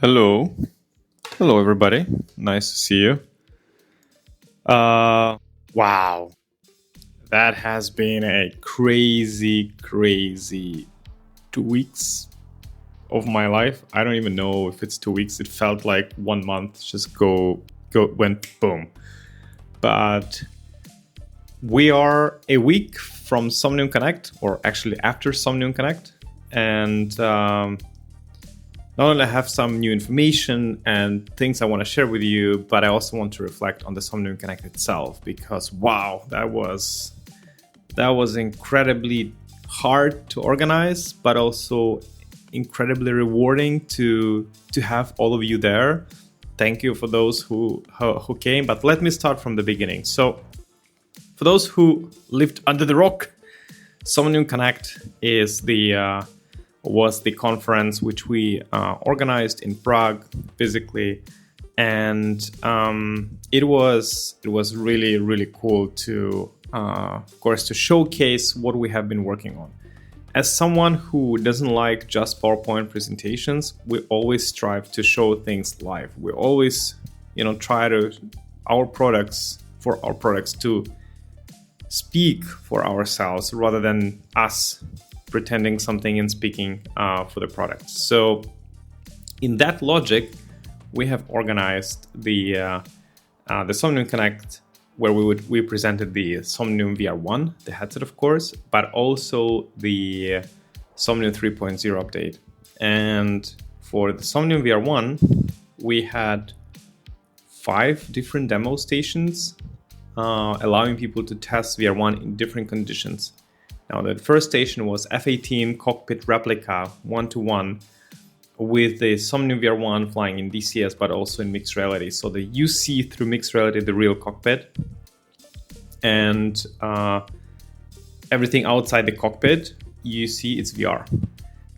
Hello. Hello, everybody. Nice to see you. Wow. That has been a crazy, crazy 2 weeks of my life. I don't even know if it's 2 weeks. It felt like 1 month just went boom. But we are a week from Somnium Connect, or actually after Somnium Connect. And not only have some new information and things I want to share with you, but I also want to reflect on the Somnium Connect itself, because wow, that was incredibly hard to organize, but also incredibly rewarding to have all of you there. Thank you for those who came. But let me start from the beginning. So for those who lived under the rock, Somnium Connect was the conference which we organized in Prague physically, and it was really, really cool to of course to showcase what we have been working on. As someone who doesn't like just PowerPoint presentations, we always strive to show things live. We always try our products to speak for ourselves rather than us pretending something and speaking for the product. So in that logic, we have organized the Somnium Connect, where we presented the Somnium VR1, the headset of course, but also the Somnium 3.0 update. And for the Somnium VR1, we had 5 different demo stations, allowing people to test VR1 in different conditions. Now, the first station was F-18 cockpit replica 1-to-1 with the Somnium VR1 flying in DCS, but also in mixed reality. So you see through mixed reality the real cockpit, and everything outside the cockpit, you see it's VR.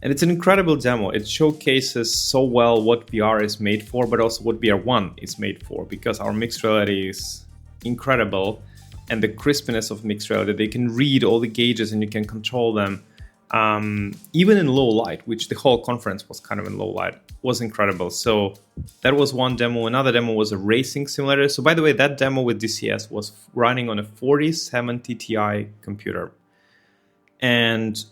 And it's an incredible demo. It showcases so well what VR is made for, but also what VR1 is made for, because our mixed reality is incredible. And the crispness of mixed reality, they can read all the gauges and you can control them, even in low light, which the whole conference was kind of in low light, was incredible. So that was one demo. Another demo was a racing simulator. So by the way, that demo with DCS was running on a 4070 Ti computer. And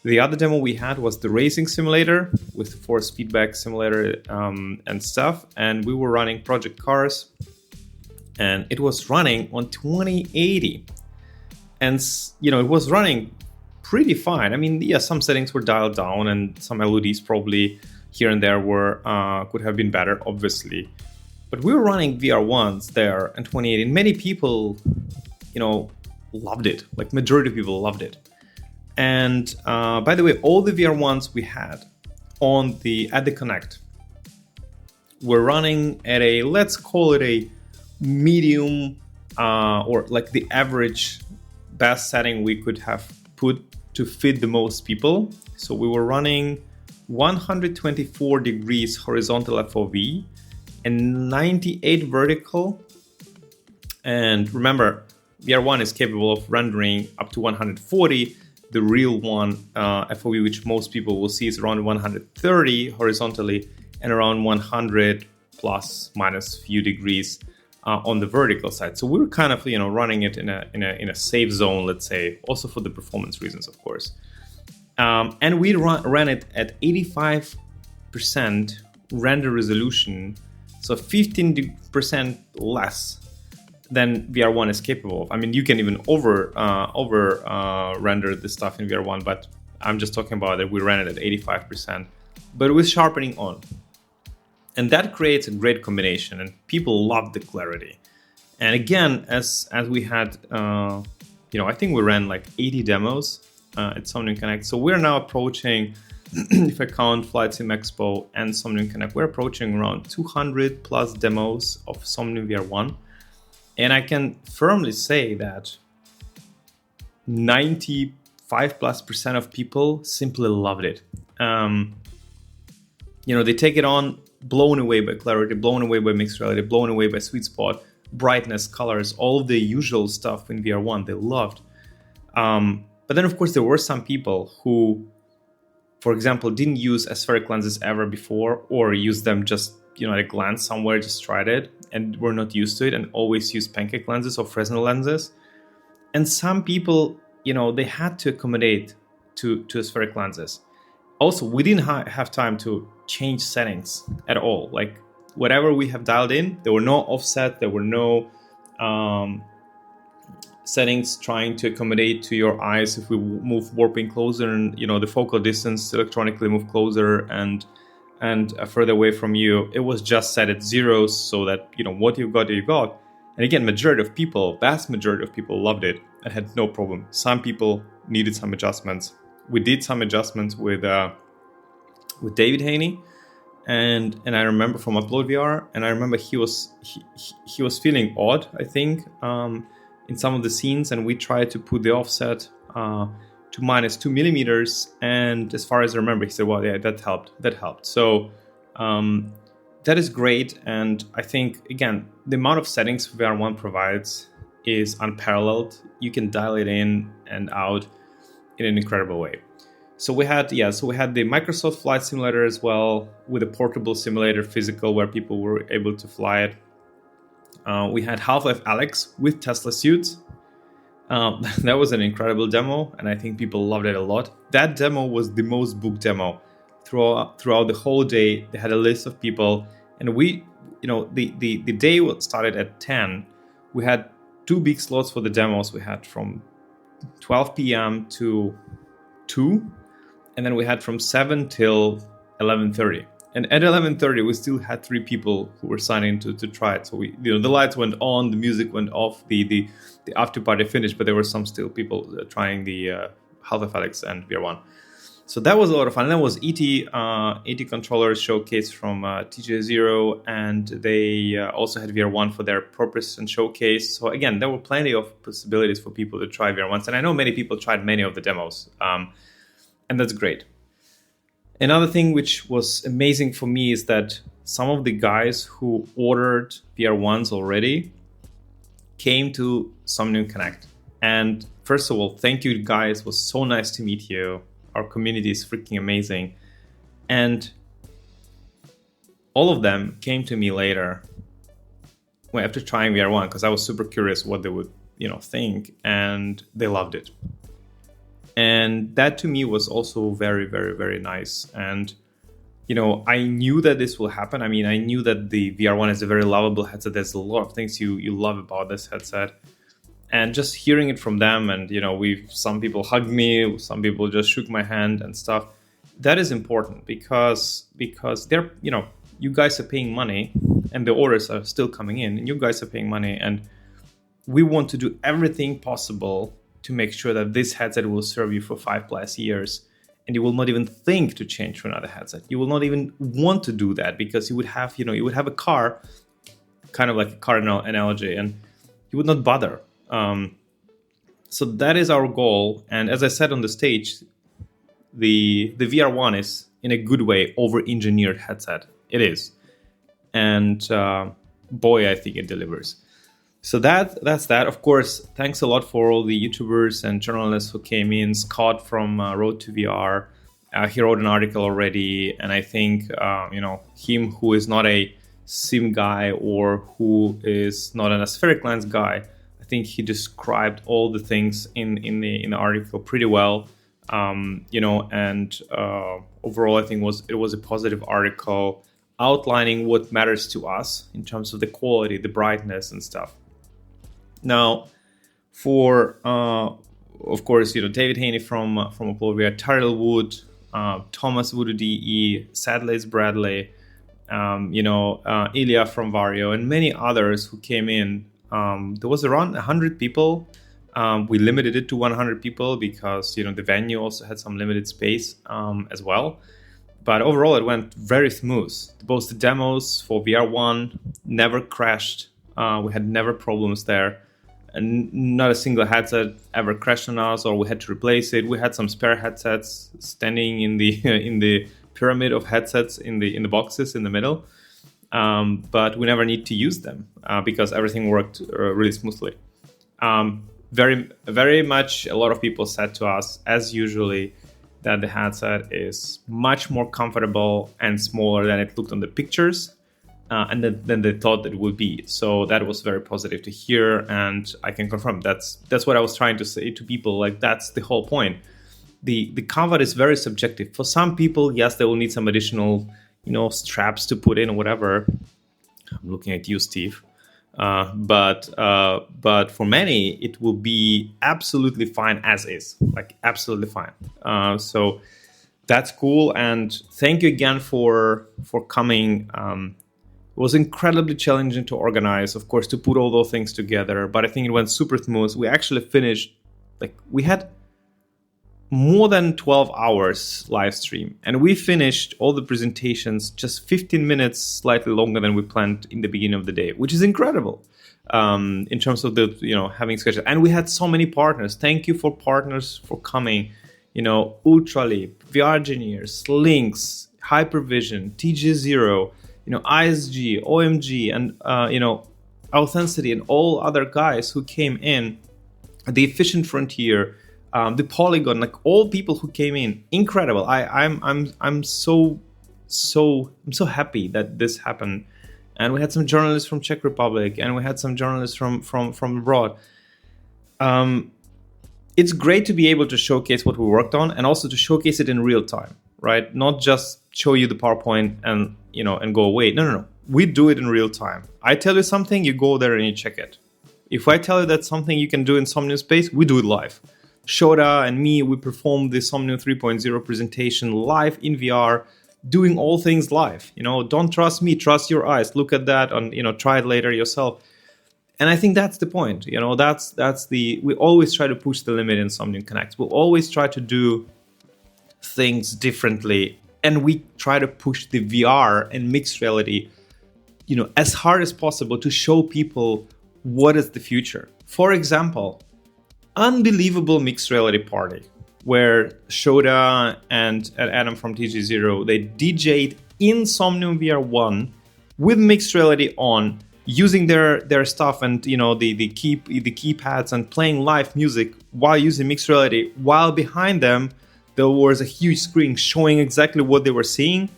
the other demo we had was the racing simulator with force feedback simulator and stuff. And we were running Project Cars. And it was running on 2080, and it was running pretty fine. I mean, yeah, some settings were dialed down, and some LEDs probably here and there could have been better, obviously. But we were running VR1s there in 2080, and many people, loved it. Like majority of people loved it. And by the way, all the VR1s we had at the Connect were running at a, let's call it a medium or like the average best setting we could have put to fit the most people. So we were running 124 degrees horizontal FOV and 98 vertical. And remember, VR1 is capable of rendering up to 140. The real one, FOV, which most people will see, is around 130 horizontally and around 100 plus minus few degrees on the vertical side. So we were kind of running it in a safe zone, let's say, also for the performance reasons, of course. And we ran it at 85% render resolution, so 15% less than VR1 is capable of. I mean, you can even over render this stuff in VR1, but I'm just talking about that we ran it at 85%, but with sharpening on. And that creates a great combination, and people love the clarity. And again, as we had, I think we ran like 80 demos at Somnium Connect. So we're now approaching, if I count Flight Sim Expo and Somnium Connect, we're approaching around 200 plus demos of Somnium VR1. And I can firmly say that 95+% of people simply loved it. They take it on, blown away by clarity, blown away by mixed reality, blown away by sweet spot, brightness, colors, all of the usual stuff in VR1 they loved. But then, of course, there were some people who for example, didn't use aspheric lenses ever before, or used them just, at a glance somewhere, just tried it and were not used to it, and always used pancake lenses or Fresnel lenses. And some people, they had to accommodate to aspheric lenses. Also, we didn't have time to change settings at all. Like whatever we have dialed in, there were no offset, there were no settings trying to accommodate to your eyes. If we move warping closer, and the focal distance electronically move closer and further away from you, it was just set at 0, so that what you got. And again, vast majority of people loved it and had no problem. Some people needed some adjustments. We did some adjustments with David Haney, and I remember from Upload VR, and I remember he was feeling odd, I think, in some of the scenes, and we tried to put the offset to -2 millimeters, and as far as I remember, he said, well, yeah, that helped. So that is great. And I think, again, the amount of settings VR1 provides is unparalleled. You can dial it in and out in an incredible way. So we had the Microsoft Flight Simulator as well, with a portable simulator, physical, where people were able to fly it. We had Half-Life Alyx with Tesla suits. That was an incredible demo, and I think people loved it a lot. That demo was the most booked demo throughout the whole day. They had a list of people, and the day started at 10. We had 2 big slots for the demos. We had from 12 p.m. to 2, and then we had from 7 till 11:30. And at 11:30, we still had 3 people who were signing to try it. So the lights went on, the music went off, the after party finished, but there were some still people trying the Half-Life Alyx and VR1. So that was a lot of fun. And then was ET controllers showcase from TJ0, and they also had VR1 for their purpose and showcase. So again, there were plenty of possibilities for people to try VR1s, and I know many people tried many of the demos, and that's great. Another thing which was amazing for me is that some of the guys who ordered VR1s already came to Somnium Connect. And first of all, thank you guys. It was so nice to meet you. Our community is freaking amazing. And all of them came to me later after trying VR1, because I was super curious what they would think, and they loved it. And that to me was also very, very, very nice. And, I knew that this will happen. I mean, I knew that the VR1 is a very lovable headset. There's a lot of things you love about this headset. And just hearing it from them, and, some people hugged me, some people just shook my hand and stuff. That is important because they're, you guys are paying money, and the orders are still coming in, and you guys are paying money. And we want to do everything possible to make sure that this headset will serve you for 5+ years, and you will not even think to change to another headset. You will not even want to do that, because you would have a car, kind of like a car analogy, and you would not bother. So that is our goal. And as I said on the stage, the VR1 is in a good way over-engineered headset. It is, and boy, I think it delivers. So that's that. Of course, thanks a lot for all the YouTubers and journalists who came in. Scott from Road to VR, he wrote an article already, and I think him, who is not a sim guy or who is not an aspheric lens guy, I think he described all the things in the article pretty well. Overall, I think it was a positive article outlining what matters to us in terms of the quality, the brightness, and stuff. Now, for of course, David Haney from Upload VR, Tyrell Wood, Thomas Voodoo DE, Sadlace Bradley, Ilya from Vario, and many others who came in. There was around 100 people. We limited it to 100 people because the venue also had some limited space as well. But overall, it went very smooth. Both the demos for VR1 never crashed. We had never problems there. And not a single headset ever crashed on us, or we had to replace it. We had some spare headsets standing in the in the pyramid of headsets in the boxes in the middle, but we never need to use them because everything worked really smoothly. Very, very much. A lot of people said to us, as usually, that the headset is much more comfortable and smaller than it looked on the pictures, and than they thought it would be. So that was very positive to hear, and I can confirm that's what I was trying to say to people. Like, that's the whole point. The comfort is very subjective. For some people, yes, they will need some additional, straps to put in or whatever. I'm looking at you, Steve. But for many, it will be absolutely fine as is, like absolutely fine. So that's cool, and thank you again for coming. It was incredibly challenging to organize, of course, to put all those things together, but I think it went super smooth. We actually finished, we had more than 12 hours live stream, and we finished all the presentations just 15 minutes, slightly longer than we planned in the beginning of the day, which is incredible in terms of the having schedule. And we had so many partners. Thank you for partners for coming. Ultraleap, VR Engineers, Lynx, Hypervision, TG0, ISG, OMG, and Authenticity, and all other guys who came in, the Efficient Frontier, the Polygon, like all people who came in, incredible. I'm so happy that this happened. And we had some journalists from Czech Republic, and we had some journalists from abroad. It's great to be able to showcase what we worked on, and also to showcase it in real time, right? Not just show you the PowerPoint and go away. No. We do it in real time. I tell you something, you go there and you check it. If I tell you that's something you can do in Somnium Space, we do it live. Shoda and me, we performed the Somnium 3.0 presentation live in VR, doing all things live. Don't trust me, trust your eyes. Look at that and try it later yourself. And I think that's the point. We always try to push the limit in Somnium Connect. We'll always try to do things differently, and we try to push the VR and mixed reality, as hard as possible to show people what is the future. For example, unbelievable mixed reality party where Shoda and Adam from TG0, they DJ'd in Somnium VR1 with mixed reality on, using their stuff and the keypads, and playing live music while using mixed reality, while behind them there was a huge screen showing exactly what they were seeing.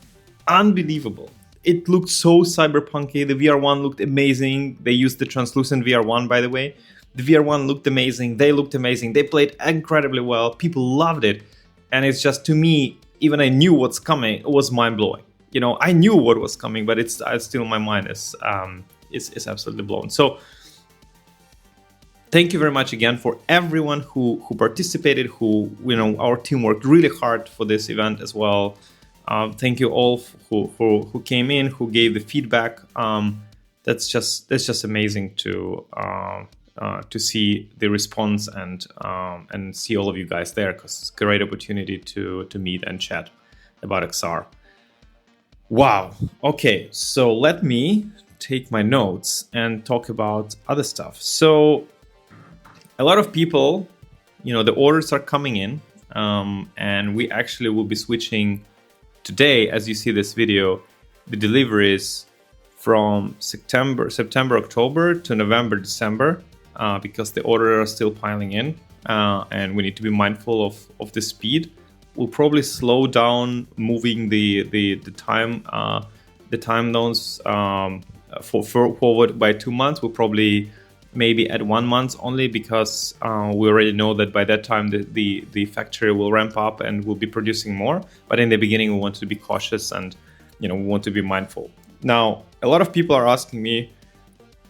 Unbelievable. It looked so cyberpunky. The VR1 looked amazing. They used the translucent VR1, by the way. The VR1 looked amazing. They looked amazing. They played incredibly well. People loved it. And it's just, to me, even I knew what's coming, it was mind-blowing. I knew what was coming, but it's still, my mind is absolutely blown. So thank you very much again for everyone who participated, our team worked really hard for this event as well. Thank you all who came in, who gave the feedback. That's just amazing to see the response and see all of you guys there, because it's a great opportunity to meet and chat about XR. Wow. Okay, so let me take my notes and talk about other stuff. So a lot of people, the orders are coming in, and we actually will be switching today, as you see this video, the deliveries from September, October to November, December, because the orders are still piling in, and we need to be mindful of the speed. We'll probably slow down moving the time zones forward by 2 months. We'll probably maybe at 1 month only, because we already know that by that time the factory will ramp up and we'll be producing more. But in the beginning, we want to be cautious, and we want to be mindful. Now, a lot of people are asking me,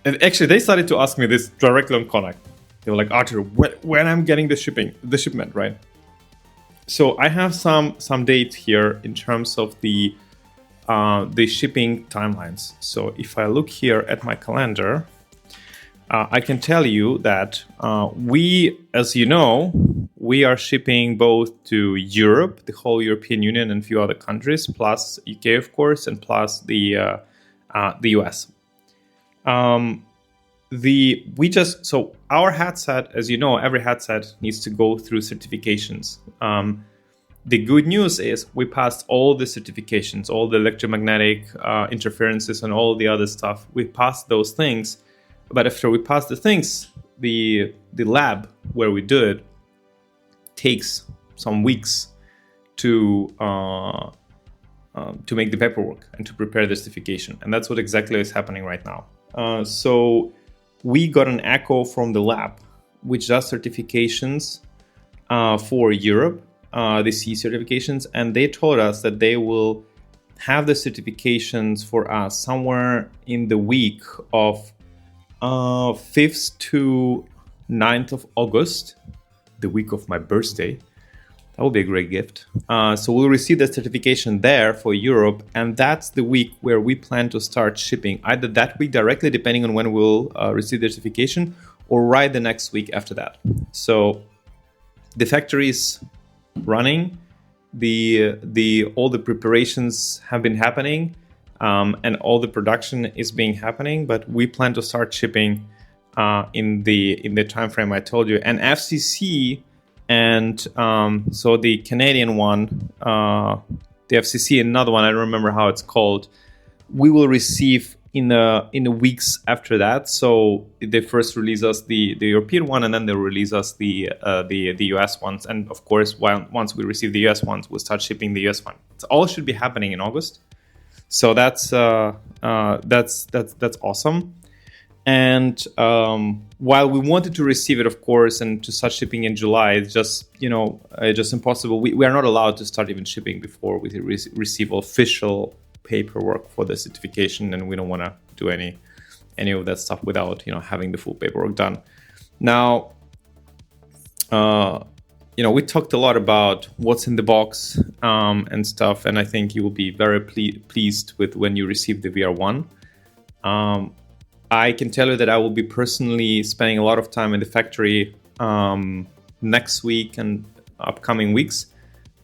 and actually they started to ask me this directly on Connect. They were like, Artur, when I'm getting the shipment, right? So I have some dates here in terms of the shipping timelines. So if I look here at my calendar, I can tell you that we, as you know, we are shipping both to Europe, the whole European Union, and a few other countries, plus UK, of course, and plus the US. So our headset, as you know, every headset needs to go through certifications. The good news is we passed all the certifications, all the electromagnetic interferences and all the other stuff. We passed those things. But after we pass the things, the lab where we do it takes some weeks to make the paperwork and to prepare the certification. And that's what exactly is happening right now. So we got an echo from the lab, which does certifications for Europe, the CE certifications, and they told us that they will have the certifications for us somewhere in the week of 5th to 9th of August, the week of my birthday. That would be a great gift. So we'll receive the certification there for Europe, and that's the week where we plan to start shipping, either that week directly, depending on when we'll receive the certification, or right the next week after that. So the factory is running. All the preparations have been happening, and all the production is being happening. But we plan to start shipping in the time frame I told you. And FCC and so the Canadian one, the FCC, another one, I don't remember how it's called, we will receive in the weeks after that. So they first release us the European one, and then they'll release us the US ones. And of course, once we receive the US ones, we'll start shipping the US one. It all should be happening in August. So that's awesome. And while we wanted to receive it, of course, and to start shipping in July, it's just just impossible. We are not allowed to start even shipping before we receive official paperwork for the certification, and we don't want to do any of that stuff without having the full paperwork done. Now, we talked a lot about what's in the box and stuff, and I think you will be very pleased with when you receive the VR1. I can tell you that I will be personally spending a lot of time in the factory next week and upcoming weeks.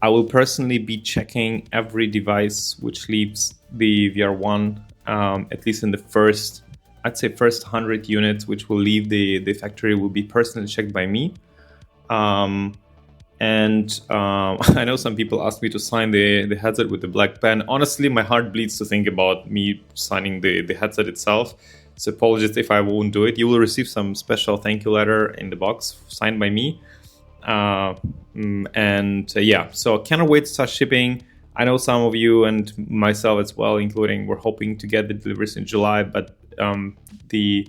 I will personally be checking every device which leaves the VR1, at least in the first 100 units which will leave the factory will be personally checked by me. And I know some people asked me to sign the headset with the black pen. Honestly, my heart bleeds to think about me signing the headset itself. So apologies if I won't do it. You will receive some special thank you letter in the box signed by me. So cannot wait to start shipping. I know some of you and myself as well, including, we're hoping to get the deliveries in July, but the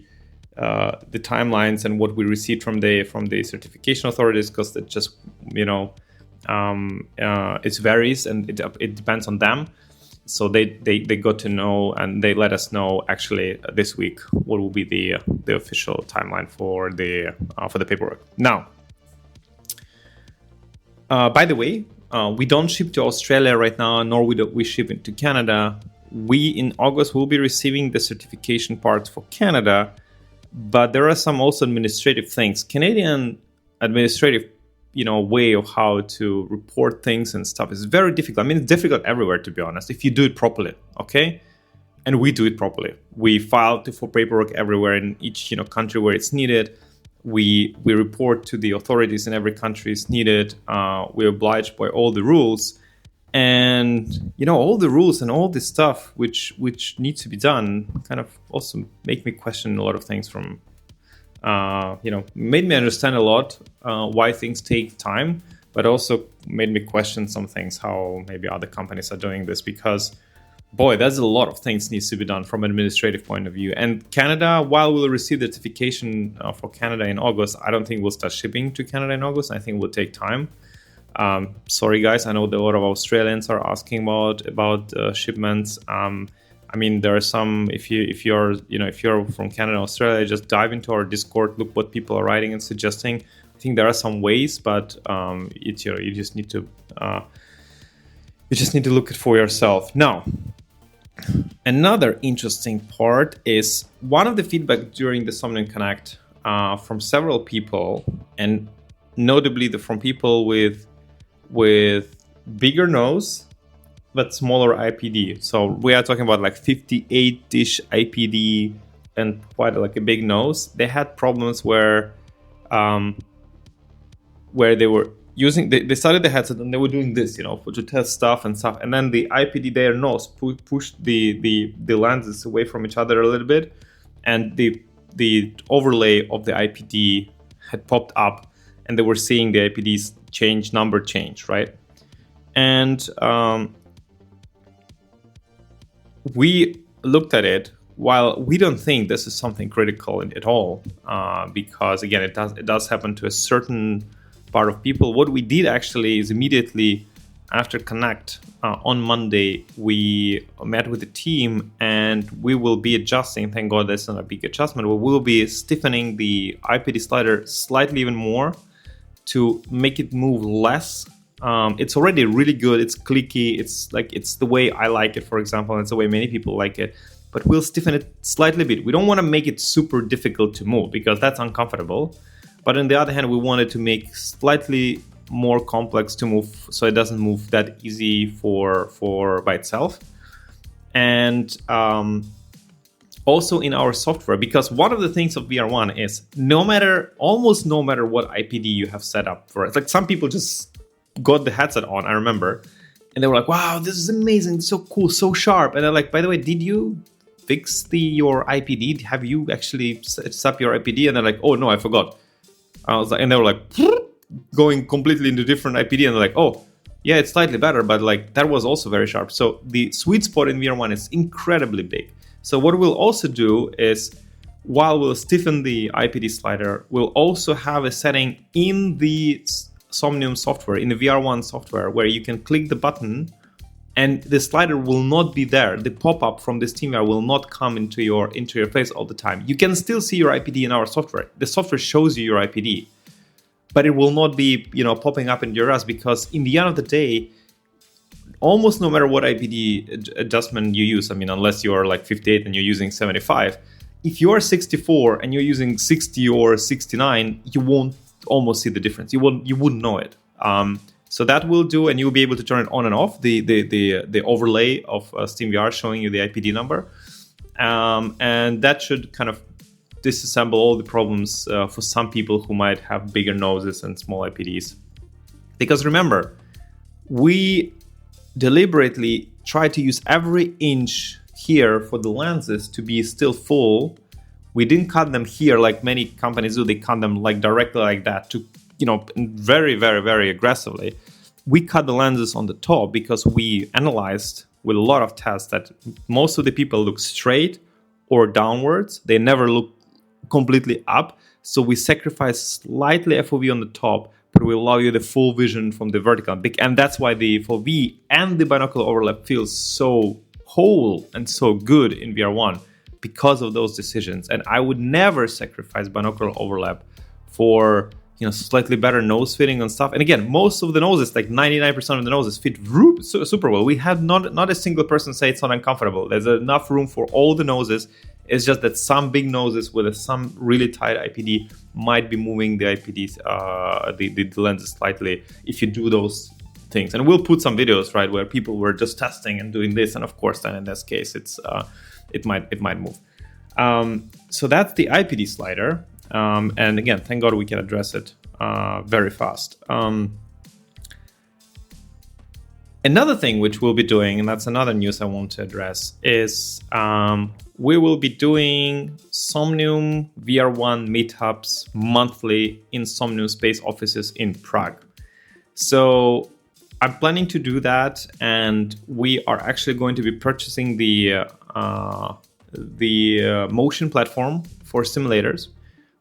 timelines and what we received from the certification authorities, because it just it varies and it depends on them. So they got to know, and they let us know actually this week what will be the official timeline for the paperwork. Now, by the way, we don't ship to Australia right now, nor we ship it to Canada. We in August will be receiving the certification parts for Canada, but there are some also administrative things. Canadian administrative way of how to report things and stuff is very difficult. I mean, it's difficult everywhere, to be honest, if you do it properly, okay? And we do it properly. We file for paperwork everywhere in each country where it's needed. We report to the authorities in every country it's needed. We're obliged by all the rules, and all the rules and all this stuff which needs to be done kind of also make me question a lot of things from. Made me understand a lot why things take time, but also made me question some things, how maybe other companies are doing this, because boy, there's a lot of things needs to be done from an administrative point of view. And Canada, while we'll receive the certification for Canada in August, I don't think we'll start shipping to Canada in August. I think it will take time. Sorry guys, I know that a lot of Australians are asking about shipments. I mean, there are some. If you're from Canada, Australia, just dive into our Discord, look what people are writing and suggesting. I think there are some ways, but you just need to look it for yourself. Now, another interesting part is one of the feedback during the Somnium Connect from several people, and notably from people with bigger nose but smaller IPD. So we are talking about like 58-ish IPD and quite like a big nose. They had problems where they were using, they started the headset and they were doing this, to test stuff, and then the IPD, their nose pushed the lenses away from each other a little bit, and the overlay of the IPD had popped up, and they were seeing the IPD's number change, right? And we looked at it. While we don't think this is something critical at all, because again, it does happen to a certain part of people. What we did actually is immediately after Connect on Monday, we met with the team and we will be adjusting. Thank God that's not a big adjustment. We will be stiffening the IPD slider slightly even more to make it move less. It's already really good. It's clicky. It's the way I like it, for example, and it's the way many people like it. But we'll stiffen it slightly a bit. We don't want to make it super difficult to move because that's uncomfortable. But on the other hand, we wanted to make slightly more complex to move so it doesn't move that easy for by itself. And also in our software, because one of the things of VR1 is almost no matter what IPD you have set up for it. Like some people just got the headset on, I remember, and they were like, wow, this is amazing, so cool, so sharp. And they're like, by the way, did you fix your IPD? Have you actually set up your IPD? And they're like, oh no, I forgot. I was like, and they were like going completely into different IPD, and they're like, oh yeah, it's slightly better, but like that was also very sharp. So the sweet spot in VR1 is incredibly big. So what we'll also do is, while we'll stiffen the IPD slider, we'll also have a setting in the Somnium software, in the VR1 software, where you can click the button and the slider will not be there. The pop-up from this TeamVR will not come into your face all the time. You can still see your IPD in our software. The software shows you your IPD, but it will not be, popping up in your ass, because in the end of the day, almost no matter what IPD adjustment you use, I mean, unless you're like 58 and you're using 75, if you're 64 and you're using 60 or 69, you won't almost see the difference. You wouldn't know it. So that will do, and you'll be able to turn it on and off, the overlay of SteamVR showing you the IPD number. And that should kind of disassemble all the problems for some people who might have bigger noses and small IPDs. Because remember, we deliberately try to use every inch here for the lenses to be still full. We didn't cut them here like many companies do. They cut them like directly like that to, very, very, very aggressively. We cut the lenses on the top because we analyzed with a lot of tests that most of the people look straight or downwards. They never look completely up. So we sacrifice slightly FOV on the top, but we allow you the full vision from the vertical. And that's why the FOV and the binocular overlap feels so whole and so good in VR1 because of those decisions. And I would never sacrifice binocular overlap for slightly better nose fitting and stuff. And again, most of the noses, like 99% of the noses, fit super well. We had not a single person say it's not uncomfortable. There's enough room for all the noses. It's just that some big noses with some really tight IPD might be moving the IPDs, the lenses slightly if you do those things. And we'll put some videos, right, where people were just testing and doing this. And of course, then in this case, it might move. So that's the IPD slider. And again, thank God we can address it very fast. Another thing which we'll be doing, and that's another news I want to address, is we will be doing Somnium VR1 Meetups monthly in Somnium Space offices in Prague. So I'm planning to do that, and we are actually going to be purchasing the motion platform for simulators.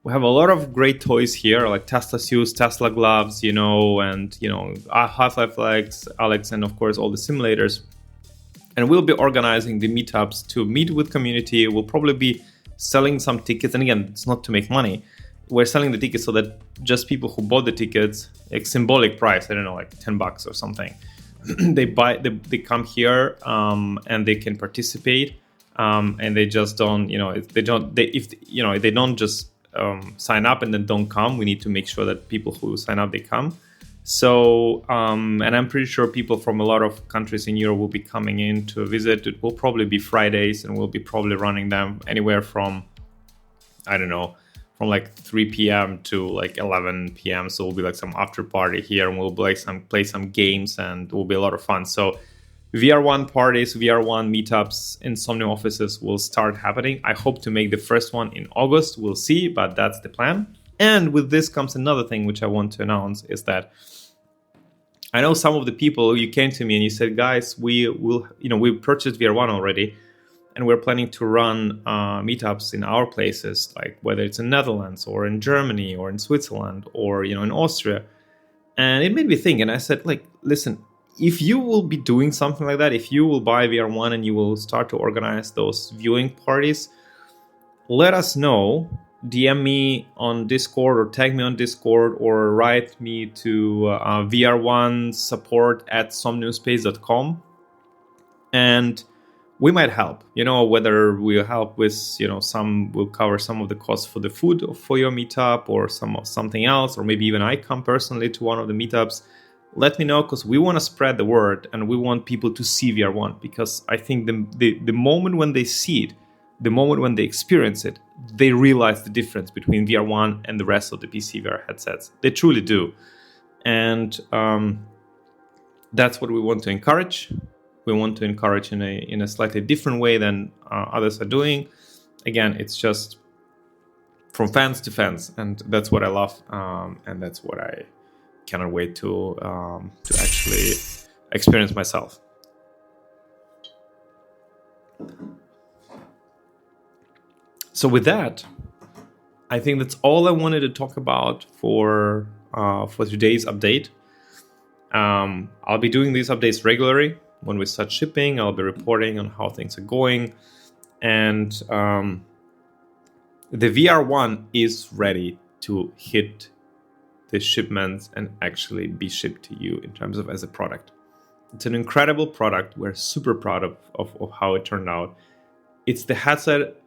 We have a lot of great toys here, like Tesla suits, Tesla gloves, and Half-Life Alex, and of course all the simulators. And we'll be organizing the meetups to meet with community. We'll probably be selling some tickets, and again, it's not to make money. We're selling the tickets so that just people who bought the tickets, like symbolic price, I don't know, like $10 or something, they come here and they can participate, and they just don't, if they don't just sign up and then don't come. We need to make sure that people who sign up, they come. So, and I'm pretty sure people from a lot of countries in Europe will be coming in to visit. It will probably be Fridays, and we'll be probably running them anywhere from, I don't know, from like 3 p.m. to like 11 p.m. So it'll be like some after party here, and we'll play some games, and it will be a lot of fun. So VR1 parties, VR1 meetups in Somnium offices will start happening. I hope to make the first one in August. We'll see, but that's the plan. And with this comes another thing which I want to announce, is that I know some of the people, you came to me and you said, guys, we purchased VR1 already, and we're planning to run meetups in our places, like whether it's in Netherlands or in Germany or in Switzerland or in Austria. And it made me think, and I said, like, listen, if you will be doing something like that, if you will buy VR1 and you will start to organize those viewing parties, let us know. DM me on Discord or tag me on Discord or write me to VR1 support@somniumspace.com, and we might help. Whether we'll help with some, will cover some of the costs for the food for your meetup or something else, or maybe even I come personally to one of the meetups. Let me know, because we want to spread the word and we want people to see VR1, because I think the moment when they see it, the moment when they experience it, they realize the difference between VR1 and the rest of the PC VR headsets. They truly do. And that's what we want to encourage. We want to encourage in a slightly different way than others are doing. Again, it's just from fans to fans, and that's what I love, and that's what I cannot wait to actually experience myself. So with that, I think that's all I wanted to talk about for today's update. I'll be doing these updates regularly. When we start shipping, I'll be reporting on how things are going. And the VR1 is ready to hit the shipments and actually be shipped to you in terms of as a product. It's an incredible product. We're super proud of how it turned out. It's the headset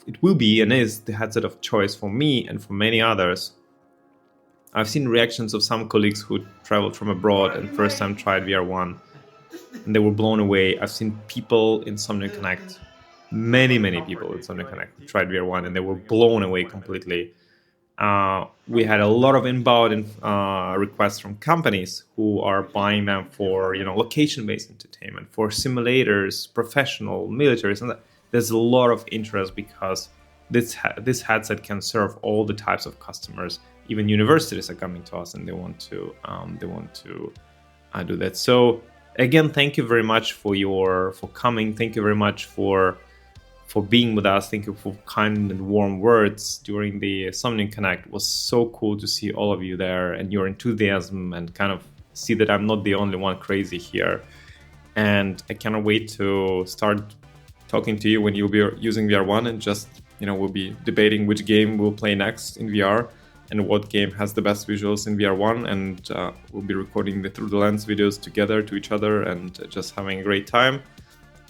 it will be and is the headset of choice for me and for many others. I've seen reactions of some colleagues who traveled from abroad and first time tried VR1, and they were blown away. I've seen people in Somnium Connect, many people in Somnium Connect who tried VR1, and they were blown away completely. We had a lot of inbound requests from companies who are buying them for location-based entertainment, for simulators, professional, militaries, and there's a lot of interest because this headset can serve all the types of customers. Even universities are coming to us and they want to do that. So again, thank you very much for coming. Thank you very much for being with us. Thank you for kind and warm words during the Somnium Connect. It was so cool to see all of you there and your enthusiasm, and kind of see that I'm not the only one crazy here. And I cannot wait to start talking to you when you'll be using VR1, and just we'll be debating which game we'll play next in VR and what game has the best visuals in VR1, and we'll be recording the Through the Lens videos together to each other and just having a great time.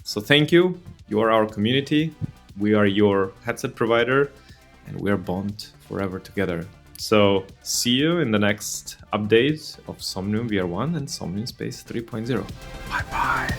So thank you. You are our community. We are your headset provider, and we are bond forever together. So see you in the next update of Somnium VR1 and Somnium Space 3.0. Bye bye.